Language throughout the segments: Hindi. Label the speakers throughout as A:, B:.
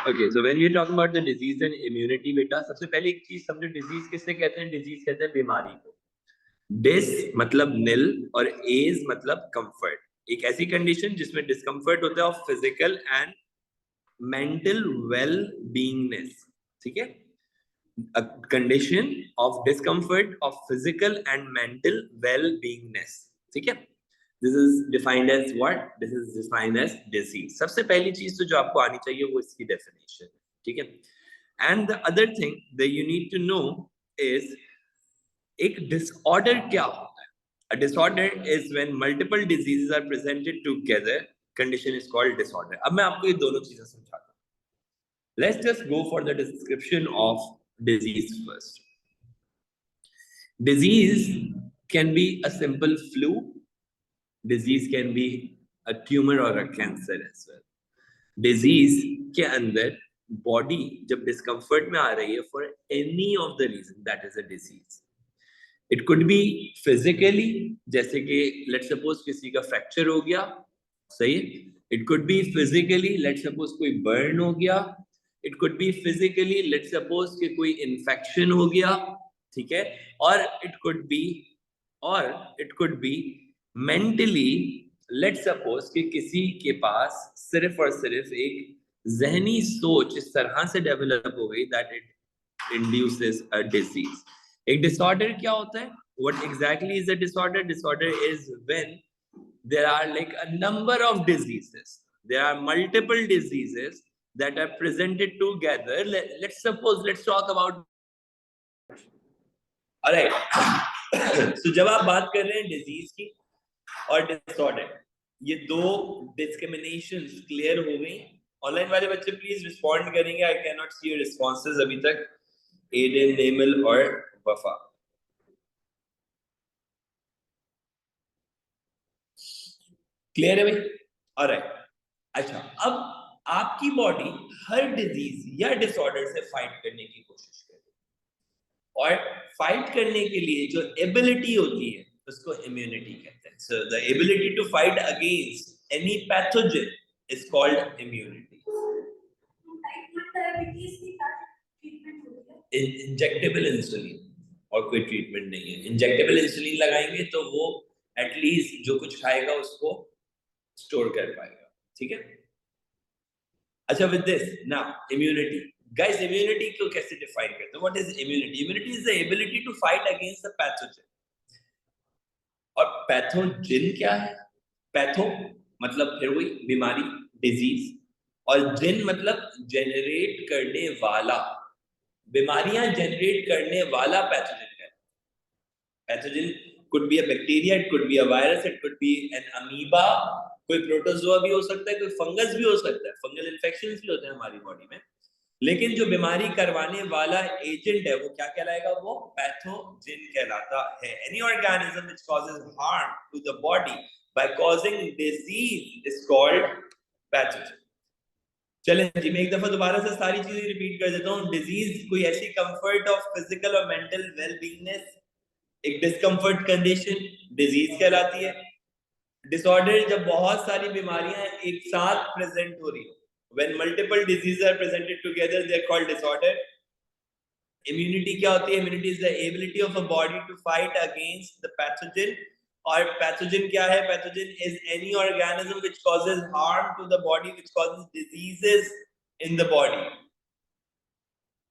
A: Okay, so when we are talking about the disease and immunity, बेटा सबसे पहले एक चीज समझो, डिजीज किससे कहते हैं? डिजीज कहते हैं बीमारी को। डिस मतलब नील और एज मतलब कंफर्ट। एक ऐसी कंडीशन जिसमें डिस्कंफर्ट होता है of physical and mental well beingness. ठीक है, a condition of discomfort of physical and mental well beingness। ठीक है, this is defined as what? This is defined as disease। सबसे पहली चीज तो जो आपको आनी चाहिए वो इसकी डेफिनेशन। ठीक है, and the other thing that you need to know is एक डिसऑर्डर क्या होता है? A disorder is when multiple diseases are presented together, condition is called disorder। अब मैं आपको ये दोनों चीजें समझाता हूँ। Let's just go for the description of disease first। Disease can be a simple flu, disease can be a tumor or a cancer as well। Disease के अंदर body जब discomfort में आ रही है for any of the reason, that is a disease। It could be physically, जैसे कि let's suppose किसी का fracture हो गया, सही। It could be physically, let's suppose कोई burn हो गया। It could be physically, let's suppose कि कोई infection हो गया, ठीक है। और it could be mentally, let's suppose कि किसी के पास सिर्फ और सिर्फ एक जहनी सोच इस तरह से डेवलप हो गई that it induces a disease। एक disorder क्या होता है? What exactly is a disorder? Disorder is when there are like a number of diseases. There are multiple diseases that are presented together। Let's suppose, let's talk about, alright। So जब आप बात कर रहे हैं disease की और disorder, ये दो discriminations clear हो गई। ऑनलाइन वाले बच्चे प्लीज रिस्पॉन्ड करेंगे। I can not see your responses अभी तक, एडन, नेमल और वफा। क्लियर है भाई? ऑलराइट। अच्छा, अब आपकी बॉडी हर डिजीज या डिसऑर्डर से फाइट करने की कोशिश करे, और फाइट करने के लिए जो एबिलिटी होती है उसको इम्यूनिटी कहते हैं। So the ability to fight against any pathogen is called immunity. Injectable insulin और कोई ट्रीटमेंट नहीं है। इंजेक्टेबल इंसुलिन लगाएंगे तो वो एटलीस्ट जो कुछ खाएगा उसको स्टोर कर पाएगा। ठीक है, अच्छा, with this now immunity. Guys, immunity को कैसे डिफाइन करते हैं? What is immunity? Immunity is the ability to fight against the pathogen. और पैथोजन क्या है? पैथो मतलब फिर वही बीमारी, डिजीज, और जिन मतलब जनरेट करने वाला, बीमारियां जनरेट करने वाला पैथोजन है। Pathogen could be a bacteria, it could be a virus, it could be an amoeba, कोई प्रोटोजोआ भी हो सकता है, कोई फंगस भी हो सकता है। फंगल इन्फेक्शंस भी होते हैं हमारी बॉडी में। लेकिन जो बीमारी करवाने वाला एजेंट है वो क्या कहलाएगा? वो पैथोजन कहलाता है। Any organism which causes harm to the body by causing disease is called pathogen. चलें जी, मैं एक दफा दोबारा से सारी चीजें रिपीट कर देता हूँ। डिजीज कोई ऐसी कंफर्ट ऑफ फिजिकल और मेंटल वेल बीइंगनेस, एक डिस्कंफर्ट कंडीशन डिजीज कहलाती है। डिसऑर्डर जब बहुत सारी बीमारियां एक साथ प्रेजेंट हो रही हो, when multiple diseases are presented together, they are called disorder. Immunity क्या होती है? Immunity is the ability of a body to fight against the pathogen. और पैथोजन क्या है? Pathogen is any organism which causes harm to the body, which causes diseases in the body.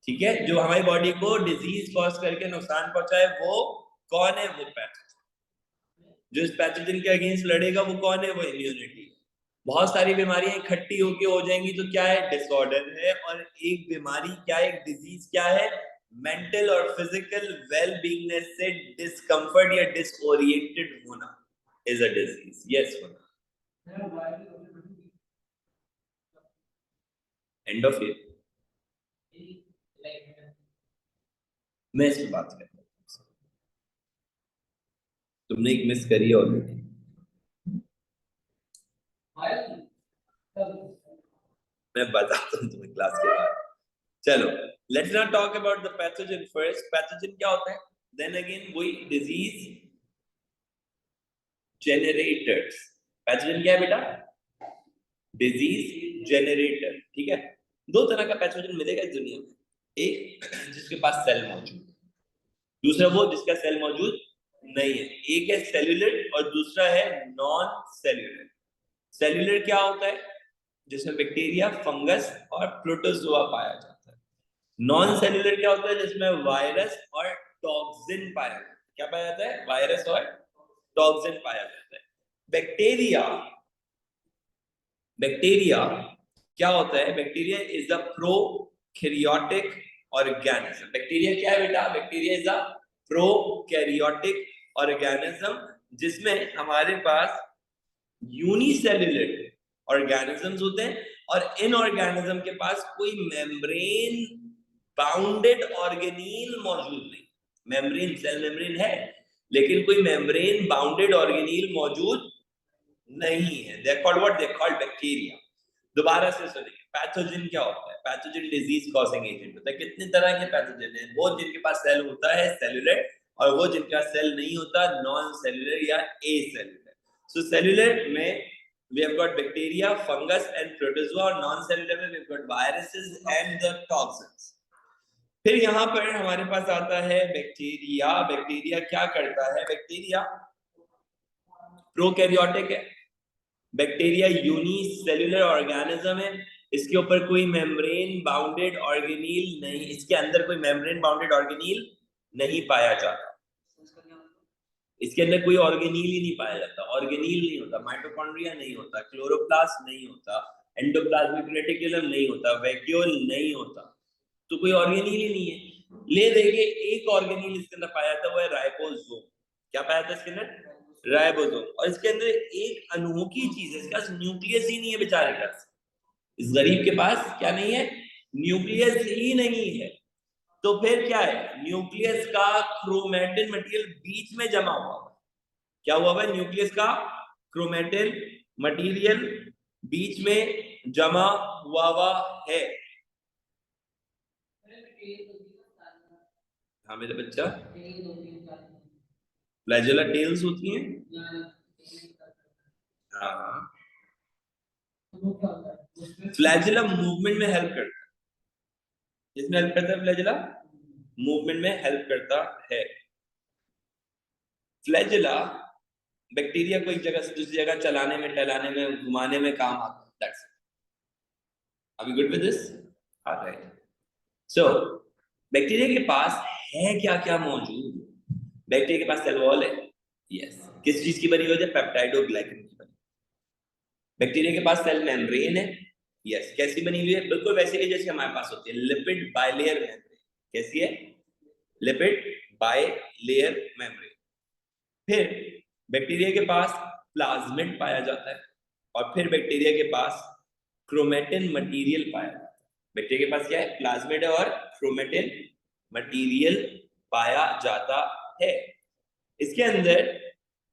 A: ठीक है, जो हमारी बॉडी को डिजीज कॉज करके नुकसान पहुंचाए वो कौन है? वो पैथोजन। जो इस पैथोजन के अगेंस्ट लड़ेगा वो कौन है? वो इम्यूनिटी। बहुत सारी बीमारियां इकट्ठी होके हो जाएंगी तो क्या है? डिसऑर्डर है। और एक बीमारी क्या है? एक डिजीज क्या है? मेंटल और फिजिकल वेल बीइंगनेस से डिस्कंफर्ट या डिसओरिएंटेड होना इज अ डिजीज। यस होना। एंड ऑफ ईयर मैं इस पे बात करता हूँ। तुमने एक मिस करी है ऑलरेडी। मैं बताता हूँ तुम्हें क्लास के बाद। चलो, let's not talk about the pathogen first. Pathogen क्या होता है? देन अगेन वही डिजीज जेनरेटर्स। पैथोजन क्या है बेटा? Disease generator. ठीक है, दो तरह का पैथोजन मिलेगा इस दुनिया में, एक जिसके पास सेल मौजूद है, दूसरा वो जिसका सेल मौजूद नहीं है। एक है सेल्यूलर और दूसरा है नॉन सेल्यूलर। सेल्यूलर क्या होता है? जिसमें बैक्टीरिया, फंगस और प्रोटोजोआ पाया जाता है। नॉन सेल्यूलर क्या होता है? जिसमें वायरस और टॉक्सिन पाया जाता है। क्या पाया जाता है? वायरस और टॉक्सिन पाया जाता है। बैक्टीरिया, बैक्टीरिया क्या होता है? Bacteria is a prokaryotic organism. Bacteria क्या है बेटा? Bacteria is a prokaryotic organism, जिसमें हमारे पास यूनिसेल्युलर ऑर्गेनिजम्स होते हैं और इन ऑर्गेनिज्म के पास कोई मेम्ब्रेन बाउंडेड ऑर्गेनील मौजूद नहीं। मेम्ब्रेन, सेल मेम्ब्रेन है लेकिन कोई मेम्ब्रेन बाउंडेड ऑर्गेनील मौजूद नहीं है। They called what? They called bacteria. दोबारा से सुनिए, पैथोजन क्या होता है? पैथोजन डिजीज कॉजिंग एजेंट होता है। कितने तरह के पैथोजन है? वो जिनके पास सेल होता है सेल्यूलर, और वो जिनका सेल नहीं होता नॉन सेल्यूलर या एसेल्यूलर। सो सेल्यूलर में we have got bacteria, fungus and protozoa, और नॉन सेल्यूलर में we have got viruses and the toxins। फिर यहाँ पर हमारे पास आता है बैक्टीरिया। बैक्टीरिया क्या करता है? बैक्टीरिया प्रोकैरियोटिक है, बैक्टीरिया यूनिसेल्युलर ऑर्गेनिज्म है, इसके ऊपर कोई मेम्ब्रेन बाउंडेड ऑर्गेनील नहीं, इसके अंदर कोई मेम्ब्रेन बाउंडेड ऑर्गेनील नहीं पाया जाता। इसके अंदर कोई ऑर्गेनील ही नहीं पाया जाता। ऑर्गेनील नहीं होता, माइटोकॉन्ड्रिया नहीं होता, क्लोरोप्लास्ट नहीं होता, एंडोप्लाज्मिक रेटिकुलम नहीं होता, वैक्यूल नहीं होता, तो कोई ऑर्गेनील ही नहीं है। ले देखिए, एक ऑर्गेनील इसके अंदर पाया था, वो है राइबोसोम। क्या पाया था इसके अंदर? राइबोसोम। और इसके अंदर एक अनोखी चीज है, इसका न्यूक्लियस ही नहीं है बेचारे का। इस गरीब के पास क्या नहीं है? न्यूक्लियस ही नहीं है। तो फिर क्या है? न्यूक्लियस का क्रोमेटिन मटेरियल बीच में जमा हुआ है। क्या हुआ है? न्यूक्लियस का क्रोमेटिन मटेरियल बीच में जमा हुआ है। हाँ मेरे बच्चा, फ्लैजेला टेल्स होती हैं। हाँ, फ्लैजेला मूवमेंट में हेल्प करता है। किसमें हेल्प करता है फ्लैजेला? मूवमेंट में हेल्प करता है। फ्लैजेला बैक्टीरिया को एक जगह से दूसरी जगह चलाने में, टहलाने में, घुमाने में काम आता है। Are we good with this? All right. So, bacteria के पास है क्या क्या मौजूद? बैक्टीरिया के पास सेल वॉल है। यस। किस चीज की बनी हुई है? पेप्टाइडोग्लाइकन की बनी। बैक्टीरिया के पास सेल मेम्ब्रेन है। यस। कैसी बनी हुई है? बिल्कुल वैसे ही जैसे हमारे पास होती है, लिपिड बाइलेयर मेम्ब्रेन। कैसी है? Lipid bilayer membrane. फिर बैक्टीरिया के पास प्लाज्मिड पाया जाता है, और फिर बैक्टीरिया के पास क्रोमेटिन मटेरियल पाया जाता है। बैक्टीरिया के पास क्या है? प्लाज्मिड और क्रोमेटिन मटेरियल पाया जाता है। इसके अंदर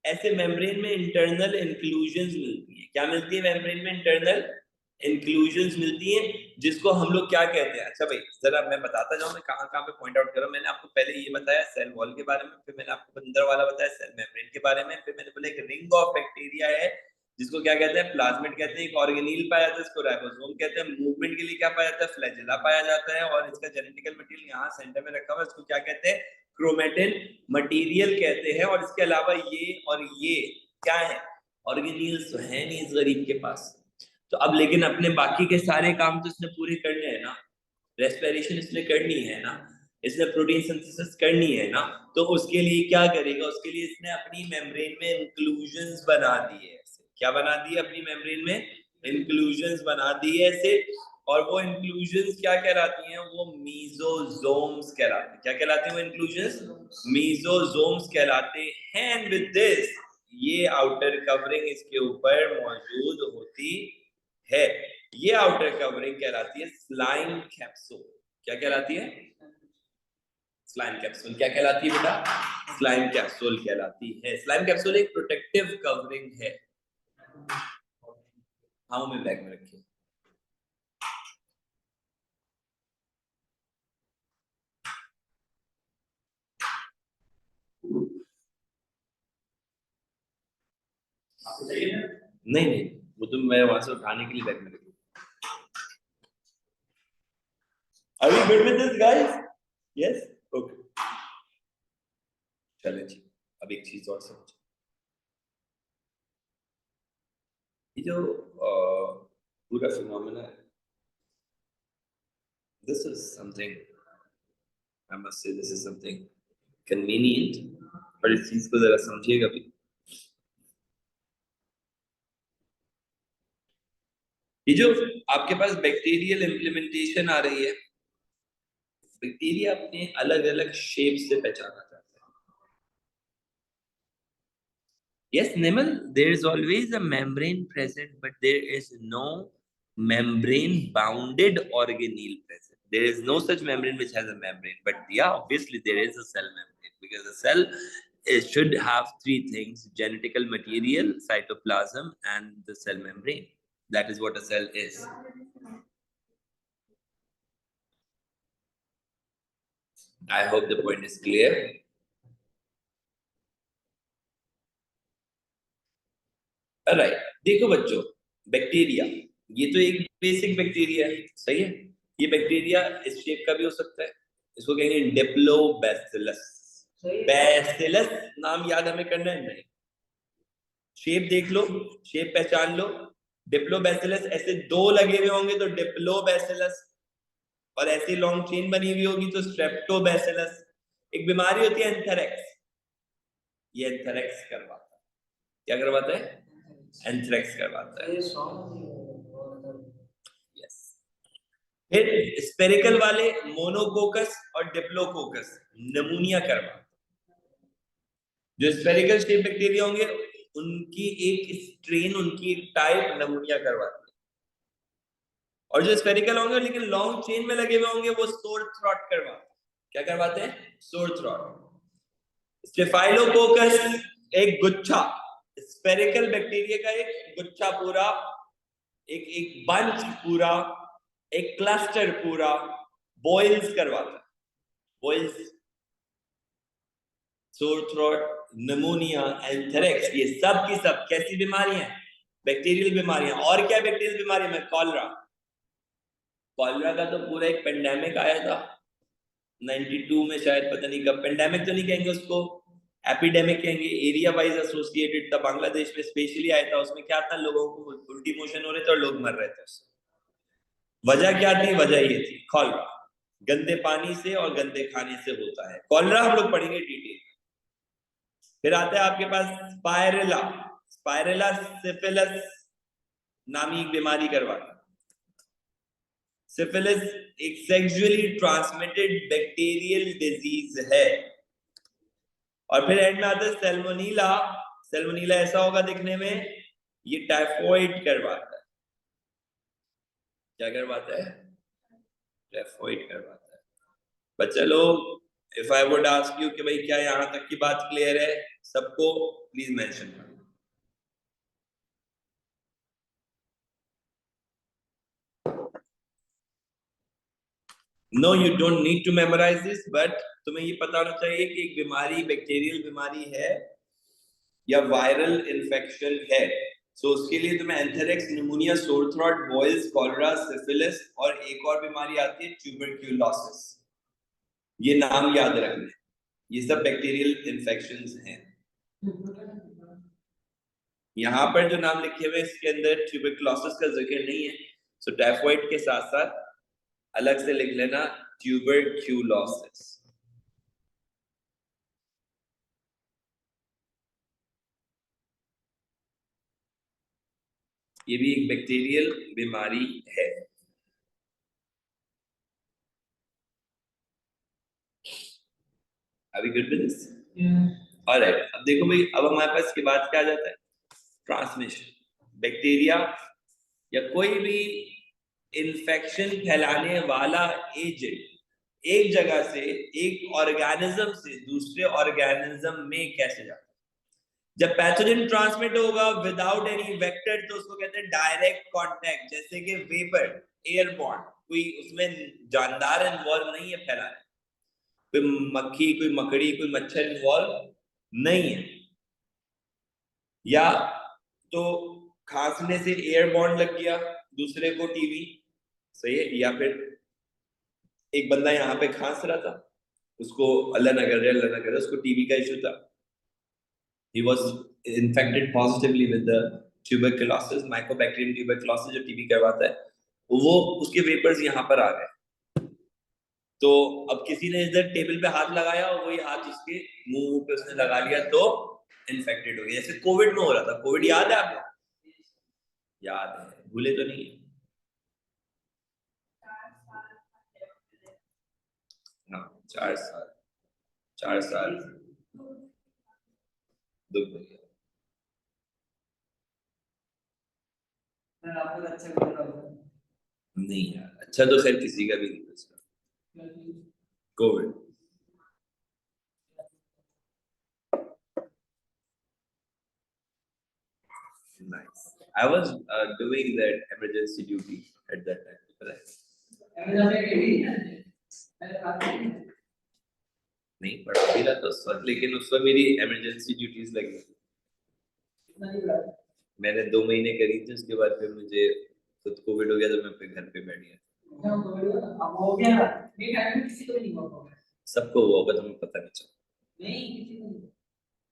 A: ऐसे मेम्ब्रेन में इंटरनल इंक्लूजन्स मिलती है। क्या मिलती है मेम्ब्रेन में? इंटरनल इंक्लूजन्स मिलती हैं, जिसको हम लोग क्या कहते हैं? अच्छा भाई, जरा मैं बताता जाऊं मैं कहां कहां पे पॉइंट आउट कर रहा हूं। मैंने आपको पहले ये बताया सेल वॉल के बारे में, फिर मैंने आपको अंदर वाला बताया सेल मेम्ब्रेन के बारे में, फिर मैंने बोला एक रिंग ऑफ बैक्टीरिया है जिसको क्या कहते हैं? प्लाज्मिड कहते हैं। एक ऑर्गेनील पाया जाता है, इसको राइबोसोम कहते हैं। मूवमेंट के लिए क्या पाया जाता है? फ्लैजेला पाया जाता है। और इसका जेनेटिकल मटेरियल यहाँ सेंटर में रखा हुआ है, इसको क्या कहते हैं? क्रोमेटिन मटेरियल कहते हैं। और इसके अलावा ये और ये क्या है? ऑर्गेनील्स तो है नहीं इस गरीब के पास। तो अब लेकिन अपने बाकी के सारे काम तो इसने पूरे करने हैं ना। रेस्पिरेशन इसने करनी है ना, इसने प्रोटीन सिंथेसिस करनी है ना, तो उसके लिए क्या करेगा? उसके लिए इसने अपनी मेम्ब्रेन में इंक्लूजन्स बना दिए ऐसे। क्या बना दिए? अपनी मेम्ब्रेन में इंक्लूजन्स बना दिए ऐसे। और वो इंक्लूजन्स क्या कहलाती हैं? वो मीजोजोम्स कहलाते हैं। क्या कहलाते हैं वो इंक्लूजन्स? मीजोजोम्स कहलाते हैं। एंड विद दिस ये आउटर कवरिंग इसके ऊपर मौजूद होती है। ये आउटर कवरिंग कहलाती है स्लाइम कैप्सूल। क्या कहलाती है? Slime capsule. क्या कहलाती है बेटा? स्लाइम कैप्सूल कहलाती है। स्लाइम कैप्सूल एक प्रोटेक्टिव कवरिंग है। हाँ, मैं बैग में रखी। नहीं नहीं, वो तो मैं वहां से उठाने के लिए बैग में रखी। Are we good with this, guys? Yes? Okay. चलो जी, अब एक चीज और समझो। ये जो पूरा फिनोमेना है, this is something, I must say this is something convenient, पर इस चीज को जरा समझिएगा भी। ये जो आपके पास बैक्टीरियल इम्प्लीमेंटेशन आ रही है, बैक्टीरिया अपने अलग अलग शेप से पहचाना जाता है। Yes, Nimal, there is always a membrane present, but there is no membrane bounded organelle present. There is no such membrane which has a membrane. But yeah, obviously there is a cell membrane, because a cell should have three things: genetical material, cytoplasm, and the cell membrane. That is what a cell is. I hope the point is clear. Right, देखो बच्चों, बैक्टीरिया ये तो एक बेसिक बैक्टीरिया है, सही है। ये बैक्टीरिया इस शेप का भी हो सकता है, इसको कहेंगे डिप्लोबैसिलस। बैसिलस नाम याद हमें करना है नहीं, शेप देख लो, शेप पहचान लो। डिप्लोबैसिलस ऐसे दो लगे हुए होंगे तो डिप्लोबैसिलस, और ऐसी लॉन्ग चेन बनी हुई होगी तो स्ट्रेप्टोबैसिलस। एक बीमारी होती है एंथ्रेक्स, ये एंथ्रेक्स करवाता है। क्या करवाता है? एंथ्रेक्स करवाता है। यस। फिर स्पेरिकल वाले मोनोकोकस और डिप्लोकोकस निमोनिया करवाते हैं। जो स्पेरिकल शेप बैक्टीरिया होंगे उनकी एक स्ट्रेन, उनकी एक टाइप निमोनिया करवाती है, और जो स्पेरिकल होंगे लेकिन लॉन्ग चेन में लगे हुए होंगे वो सोर थ्रॉट करवाते हैं। क्या करवाते हैं? सोर थ्रॉट। स्टेफाइलोकोकस एक गुच्छा, स्पेरिकल बैक्टीरिया का एक गुच्छा पूरा, एक एक बंच पूरा, एक क्लस्टर पूरा बॉयल्स करवाता है। Boils, sore throat, pneumonia, anthrax, ये सब की सब कैसी बीमारियां हैं? बैक्टीरियल बीमारियां। और क्या बैक्टीरियल बीमारी में? कॉलरा। कॉलरा का तो पूरा एक पेंडेमिक आया था 92 में, शायद, पता नहीं कब। पेंडेमिक तो नहीं कहेंगे उसको, एपिडेमिक कहेंगे। एरिया वाइज एसोसिएटेड था, बांग्लादेश में स्पेशली आया था। उसमें क्या था, लोगों को उल्टी मोशन हो रहे थे और लोग मर रहे थे उससे। वजह क्या थी? वजह ये थी कॉलरा, गंदे पानी से और गंदे खाने से होता है कॉलरा। हम लोग पढ़ेंगे डिटेल। फिर आता है आपके पास स्पाइरेला। स्पाइरेला सिफिलिस नामी एक बीमारी करवाता है। सिफिलिस एक सेक्सुअली ट्रांसमिटेड बैक्टीरियल डिजीज है। और फिर एंड में आता है सैल्मोनीला। सैल्मोनीला ऐसा होगा दिखने में, ये टाइफॉइड करवाता है। क्या करवाता है? टाइफॉइड करवाता है। बच्चा लोग, if I would ask you कि भाई क्या यहां तक की बात क्लियर है सबको, प्लीज मेंशन करो। No, you don't need to memorise this, but तुम्हें ये पता होना चाहिए कि एक बीमारी बैक्टीरियल बीमारी है या वायरल इन्फेक्शन है। सो उसके लिए तुम्हें anthrax, pneumonia, sore throat, boils, cholera, syphilis और एक और बीमारी आती है ट्यूबरक्यूलोसिस। ये नाम याद रखना है, ये सब बैक्टीरियल इन्फेक्शंस हैं। यहाँ पर जो नाम लिखे हुए इसके अंदर ट्यूबरक्लोसिस का जिक्र नहीं है, सो टाइफॉइड के साथ साथ अलग से लिख लेना ट्यूबरक्यूलोसिस। ये भी एक बैक्टीरियल बीमारी है। अभी गुड विद दिस? ऑलराइट, अब देखो भाई, अब हमारे पास इसके बाद क्या आ जाता है? ट्रांसमिशन। बैक्टीरिया या कोई भी इन्फेक्शन फैलाने वाला एजेंट एक जगह से, एक ऑर्गेनिज्म से दूसरे ऑर्गेनिज्म में कैसे जाता है? जब पैथोजन ट्रांसमिट होगा विदाउट एनी वेक्टर तो उसको कहते हैं डायरेक्ट कांटेक्ट। जैसे कि वेपर, एयरबॉर्न, कोई उसमें जानदार इन्वॉल्व नहीं है फैलाने, कोई मक्खी, कोई मकड़ी, कोई मच्छर इन्वॉल्व नहीं है। या तो खांसने से एयरबॉर्न लग गया दूसरे को टीवी, सही है, या फिर एक बंदा यहाँ पे खांस रहा था, उसको अल्लाह ना करे उसको टीबी का इशू था। He was infected positively with the tuberculosis, mycobacterium tuberculosis जो टीबी करवाता है, वो उसके वेपर्स यहाँ पर आ गए। तो अब किसी ने इधर टेबल पे हाथ लगाया और वही हाथ उसके मुंह पे उसने लगा लिया तो इन्फेक्टेड हो गया। जैसे कोविड में हो रहा था। कोविड याद है आपको? याद है, भूले तो नहीं है? हाँ, 4 साल, 4 साल दुख भैया। नहीं यार, अच्छा तो खैर किसी का भी नहीं बचता। Covid nice. I was doing that emergency duty at that time. Correct. नहीं पढ़ा भी रहा था उस वक्त, लेकिन उस वक्त मेरी इमरजेंसी ड्यूटीज लगी। मैंने 2 महीने करी थी, उसके बाद फिर मुझे खुद कोविड हो गया तो मैं फिर घर पे बैठ गया। सबको हुआ होगा, तुम्हें पता नहीं चला?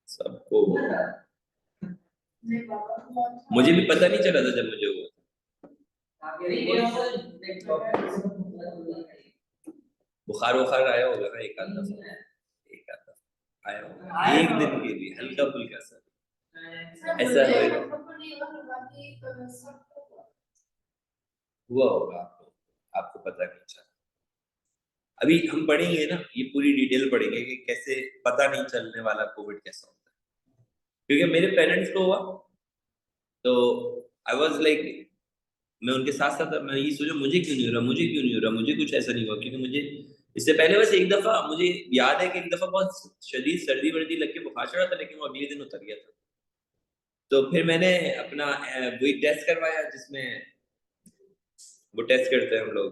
A: सबको हुआ। मुझे भी पता नहीं चला था जब मुझे हुआ। बुखार वुखार आया होगा ना एक आध दफा, आया होगा एक दिन के लिए हल्का फुल्का सा, ऐसा हुआ होगा आपको, आपको पता नहीं चला। अभी हम पढ़ेंगे ना, ये पूरी डिटेल पढ़ेंगे कि कैसे पता नहीं चलने वाला कोविड कैसा होता है। क्योंकि मेरे पेरेंट्स को हुआ तो आई वाज लाइक, मैं उनके साथ साथ मैं ये सोचा मुझे क्यों नहीं हो रहा, मुझे क्यों नहीं हो रहा, मुझे कुछ ऐसा नहीं हुआ। क्योंकि मुझे इससे पहले बस एक दफा मुझे याद है कि एक दफा बहुत शदीद सर्दी वर्दी लग के बुखार चढ़ा था, लेकिन वो अगले दिन उतर गया था। तो फिर मैंने अपना वही टेस्ट करवाया जिसमें वो टेस्ट करते हैं हम लोग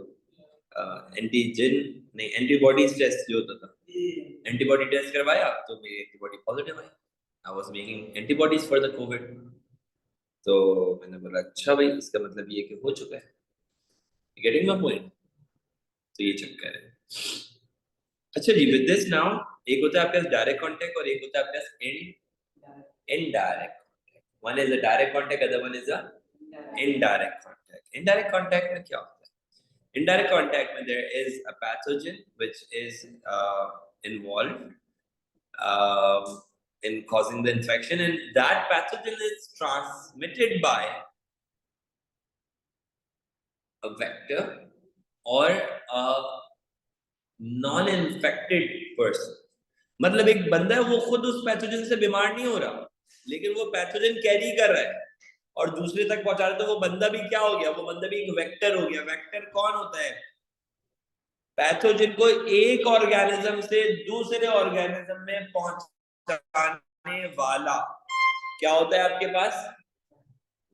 A: एंटीजन नहीं एंटीबॉडीज टेस्ट जो होता था, एंटीबॉडी टेस्ट करवाया तो मेरी antibody positive I. I was making antibodies for the Covid. तो मैंने बोला अच्छा भाई, इसका मतलब ये कि हो चुका है। Getting my point? तो ये चक्कर है। अच्छा जी, विद दिस नाउ एक होता है आपके पास डायरेक्ट कांटेक्ट और एक होता है आपके पास indirect. One is a direct contact, other one is a indirect contact. Indirect contact में क्या होता है? इनडायरेक्ट कांटेक्ट में there is a pathogen which is involved in causing the infection, and that pathogen is transmitted by a vector or a non-infected person। मतलब एक बंदा है वो खुद उस पैथोजन से बीमार नहीं हो रहा, लेकिन वो पैथोजन कैरी कर रहा है और दूसरे तक पहुंचा रहा है। तो वो बंदा भी क्या हो गया? वो बंदा भी एक वेक्टर हो गया। वेक्टर कौन होता है? पैथोजन को एक ऑर्गेनिज्म से दूसरे ऑर्गेनिज्म में पहुंचाने वाला क्या होता है आपके पास?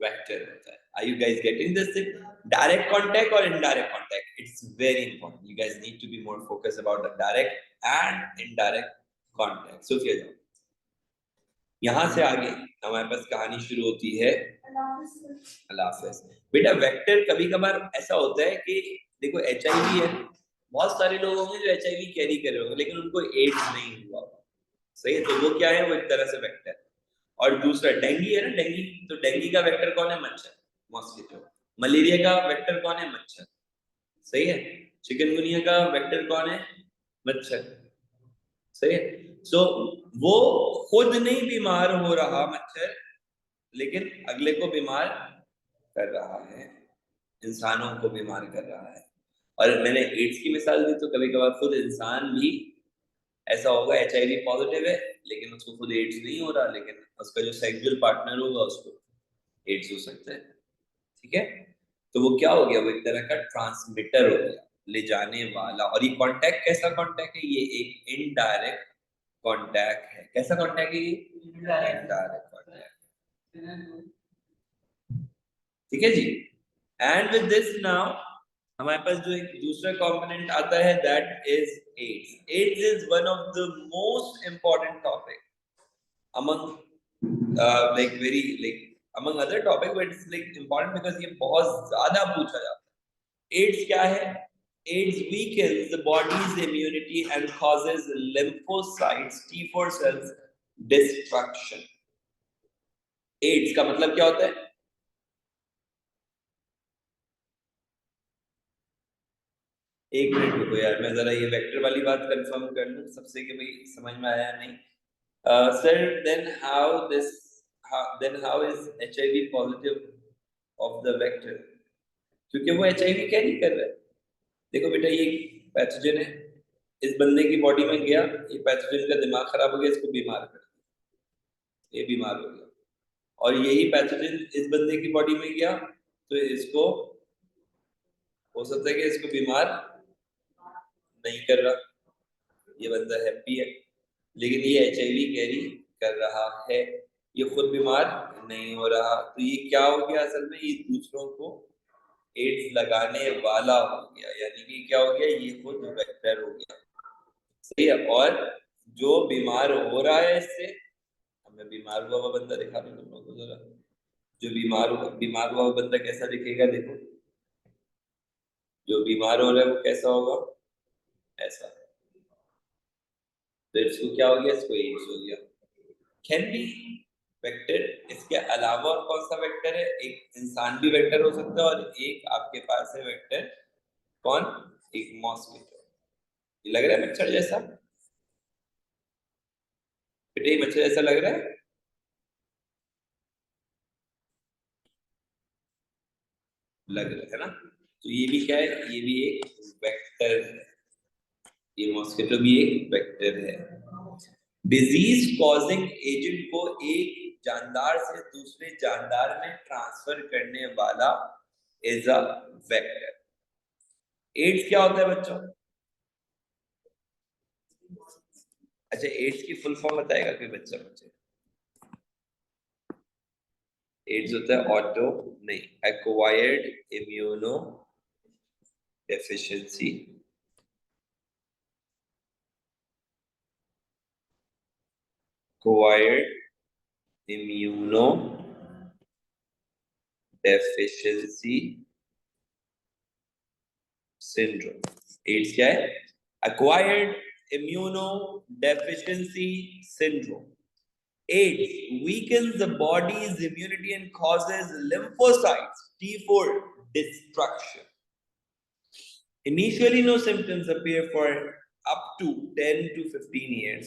A: वेक्टर होता है। Are you guys getting this thing? Direct contact or indirect contact? It's very important. You guys need to be more focused about the direct and indirect contact. So फिर यहाँ से आगे हमारे पास कहानी शुरू होती है। अल्लाह हाफ़िज़। बेटा वेक्टर कभी कभार ऐसा होता है कि देखो HIV है, बहुत सारे लोग होंगे जो HIV कैरी कर रहे होंगे लेकिन उनको एड्स नहीं हुआ। सही है, तो वो क्या है? वो एक तरह से वेक्टर। और दूसरा डेंगू है ना, डेंगू, तो डेंगू का वेक्टर कौन है? मच्छर, मॉस्किटो। मलेरिया का वेक्टर कौन है? मच्छर। सही है। चिकनगुनिया का वेक्टर कौन है? मच्छर। सही है। सो वो खुद नहीं बीमार हो रहा मच्छर, लेकिन अगले को बीमार कर रहा है, इंसानों को बीमार कर रहा है। और मैंने एड्स की मिसाल दी, तो कभी कभार खुद इंसान भी ऐसा होगा, HIV पॉजिटिव है लेकिन उसको खुद एड्स नहीं हो रहा, लेकिन उसका जो सेक्सुअल पार्टनर होगा उसको एड्स हो सकता है। ठीक है, तो वो क्या हो गया? वो एक तरह का ट्रांसमिटर हो गया, ले जाने वाला। और ये कांटेक्ट कैसा कांटेक्ट है? ये एक इनडायरेक्ट कांटेक्ट है। कैसा कांटेक्ट है ये? Indirect contact. ठीक है जी। एंड विद दिस नाउ हमारे पास जो एक दूसरा कंपोनेंट आता है that is AIDS. AIDS is one of the most important topic among like very like among other topic, but it's like important because ये बहुत ज्यादा पूछा जाता है। एड्स क्या है? AIDS weakens the body's immunity and causes lymphocytes T4 cells destruction. AIDS का मतलब क्या होता है? एक मिनट रुको यार, मैं जरा ये वेक्टर वाली बात कंफर्म कर लूं सबसे कि भाई समझ में आया नहीं. Sir, then how is HIV positive of the vector? क्योंकि वो HIV कैरी कर रहा है. देखो बेटा, ये पैथोजन है, इस बंदे की बॉडी में गया, ये पैथोजन का दिमाग खराब हो गया, इसको बीमार कर दिया, ये बीमार हो गया. और यही पैथोजन इस बंदे की बॉडी में गया तो इसको हो सकता है कि इसको बीमार नहीं कर रहा, ये बंदा हैप्पी है, लेकिन ये HIV कैरी कर रहा है, ये खुद बीमार नहीं हो रहा. तो ये क्या हो गया असल में? ये दूसरों को एड्स लगाने वाला हो गया, यानी कि क्या हो गया? ये खुद वेक्टर हो गया. सही है. और जो बीमार हो रहा है इससे, हमें बीमार हुआ हुआ बंदा दिखा दो तुम लोग को जरा. जो बीमार हुआ बंदा कैसा दिखेगा? देखो, जो बीमार हो रहा है वो कैसा होगा? ऐसा. तो इसको क्या हो गया? इसको एड्स हो गया. Can be vector. इसके अलावा और कौन सा वेक्टर है? एक इंसान भी वेक्टर हो सकता है, और एक आपके पास है वेक्टर. कौन? एक मॉस्किटो. ये लग रहा है मच्छर जैसा? बेटे, मच्छर जैसा लग रहा है? लग रहा है ना? तो ये भी क्या है? ये भी एक वेक्टर है. ये मॉस्किटो भी एक वेक्टर है. डिजीज कॉजिंग एजेंट को एक जानदार से दूसरे जानदार में ट्रांसफर करने वाला इज अ वेक्टर. एड्स क्या होता है बच्चों? अच्छा, एड्स की फुल फॉर्म बताएगा कोई बच्चा मुझे? एड्स होता है ऑटो नहीं, acquired immuno deficiency. acquired immuno deficiency syndrome. AIDS क्या है? acquired immunodeficiency syndrome. AIDS weakens the body's immunity and causes lymphocytes T4 destruction. Initially, no symptoms appear for up to 10 to 15 years,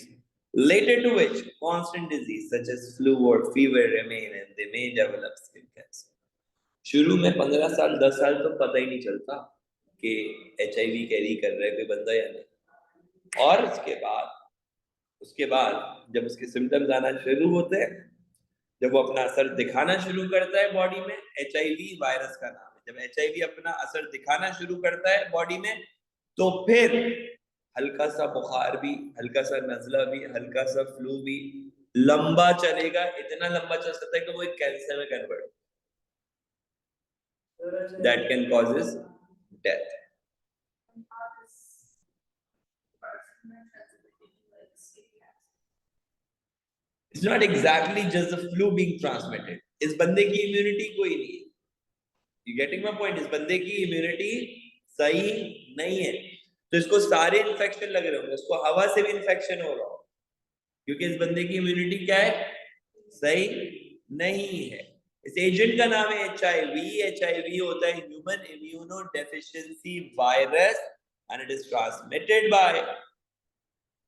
A: later to which constant disease such as flu or fever remain and they may develop skin cancer. शुरू में 15 साल 10 साल तो पता ही नहीं चलता कि HIV कैरी कर रहा है कोई बंदा या नहीं. और उसके बाद जब उसके सिम्टम्स आना शुरू होते हैं, जब वो अपना असर दिखाना शुरू करता है बॉडी में, HIV वायरस का नाम है, जब HIV अपना असर दिखाना शुरू करता है बॉडी में, तो फिर हल्का सा बुखार भी, हल्का सा नजला भी, हल्का सा फ्लू भी, लंबा चलेगा, इतना लंबा चल सकता है कि वो एक कैंसर में convert, that can causes death. It's not exactly just the flu being transmitted. इस बंदे की इम्यूनिटी कोई नहीं है. You getting my point? इस बंदे की इम्यूनिटी सही नहीं है, तो इसको सारे इन्फेक्शन लग रहे होंगे, इसको हवा से भी इन्फेक्शन हो रहा हो, क्योंकि इस बंदे की इम्यूनिटी क्या है? सही नहीं है. इस एजेंट का नाम है HIV. HIV होता है human immuno deficiency virus and it is transmitted by.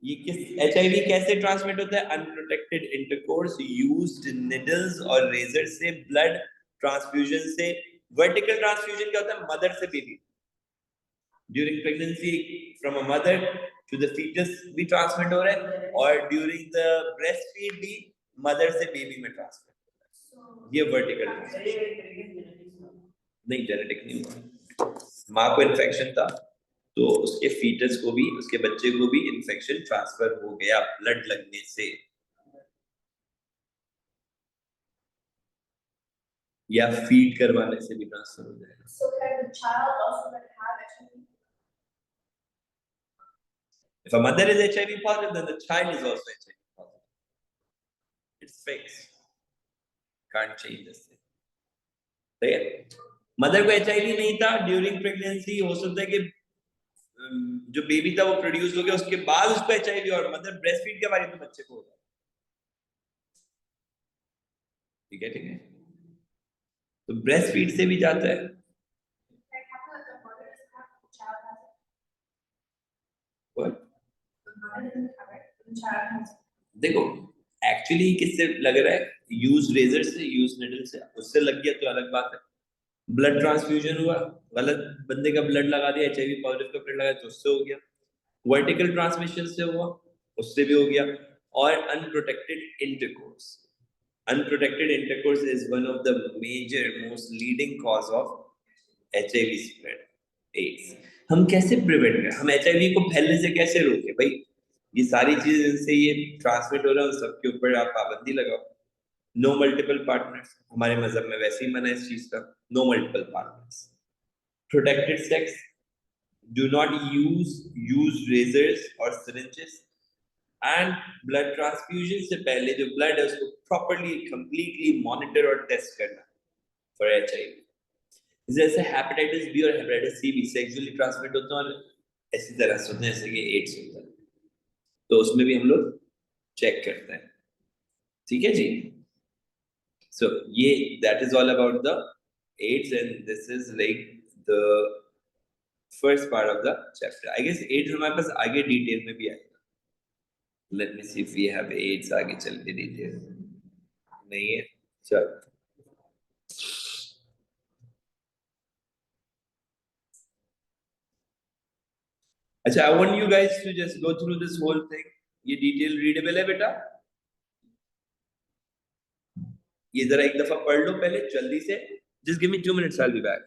A: ये किस HIV कैसे ट्रांसमिट होता है? अनप्रोटेक्टेड इंटरकोर्स, यूज्ड निडल्स और रेजर से, ब्लड ट्रांसफ्यूजन से. वर्टिकल ट्रांसफ्यूजन क्या होता है? मदर से baby, during pregnancy from a mother to the foetus भी ट्रांसमिट हो रहा है, और ड्यूरिंग द ब्रेस्ट फीड भी मदर से बेबी में ट्रांसमिट हो रहा है. ये वर्टिकल नहीं, जेनेटिक नहीं हुआ. माँ को इन्फेक्शन था तो उसके फीटस को भी, उसके बच्चे को भी इन्फेक्शन ट्रांसफर हो गया ब्लड लगने से, या फीड करवाने से भी ट्रांसफर हो जाएगा. So can the child also have HIV? If a mother is HIV positive, then the child is also HIV positive. It's fixed. Can't change this thing. सही है. मदर को HIV नहीं था ड्यूरिंग प्रेगनेंसी, हो सकता है कि जो बेबी था वो प्रोड्यूस हो गया, उसके बाद उसको एचआईवी और मदर ब्रेस्ट फीड के बारे में बच्चे को होगा। ठीक है, ठीक है, तो ब्रेस्ट फीड से भी जाता है। What? देखो एक्चुअली किससे लग रहा है, यूज रेजर से, यूज निडल से, उससे लग गया तो अलग बात है। ब्लड ट्रांसफ्यूजन हुआ, गलत बंदे का ब्लड लगा दिया, एचआईवी पॉजिटिव का ब्लड लगाया तो उससे हो गया। वर्टिकल ट्रांसमिशन से हुआ, उससे भी हो गया। और unprotected intercourse, unprotected intercourse is one of the major most leading cause of HIV spread, AIDS. हम कैसे प्रिवेंट करें, हम एचआईवी को फैलने से कैसे रोकें भाई? ये सारी चीजें जिनसे ये ट्रांसमिट हो रहा है सबके ऊपर आप पाबंदी लगाओ। नो मल्टीपल पार्टनर्स, हमारे मजहब में वैसे ही मना है इस चीज का, no multiple partners. Protected sex, do not use razors और सिरिंजेस, एंड ब्लड ट्रांसफ्यूजन से पहले जो ब्लड है उसको प्रॉपर्ली कंप्लीटली मॉनिटर और टेस्ट करना फॉर एचआईवी। जैसे हेपेटाइटिस बी और हेपेटाइटिस सी भी सेक्सुअली ट्रांसमिट होते हैं, और इसी तरह से होते हैं जैसे कि एड्स होता है, तो उसमें भी हम लोग चेक करते हैं। ठीक है जी, सो ये that is all about the AIDS, and this is like the first part of the chapter. I guess AIDS हमारे पास आगे डिटेल में भी आएगा। Let me see if we have AIDS आगे चल के डिटेल, नहीं है, चल। अच्छा, I want you guys to just go through this whole thing. ये डिटेल रीडेबल है बेटा? ये जरा एक दफा पढ़ लो पहले जल्दी से। Just give me 2 minutes, I will be back.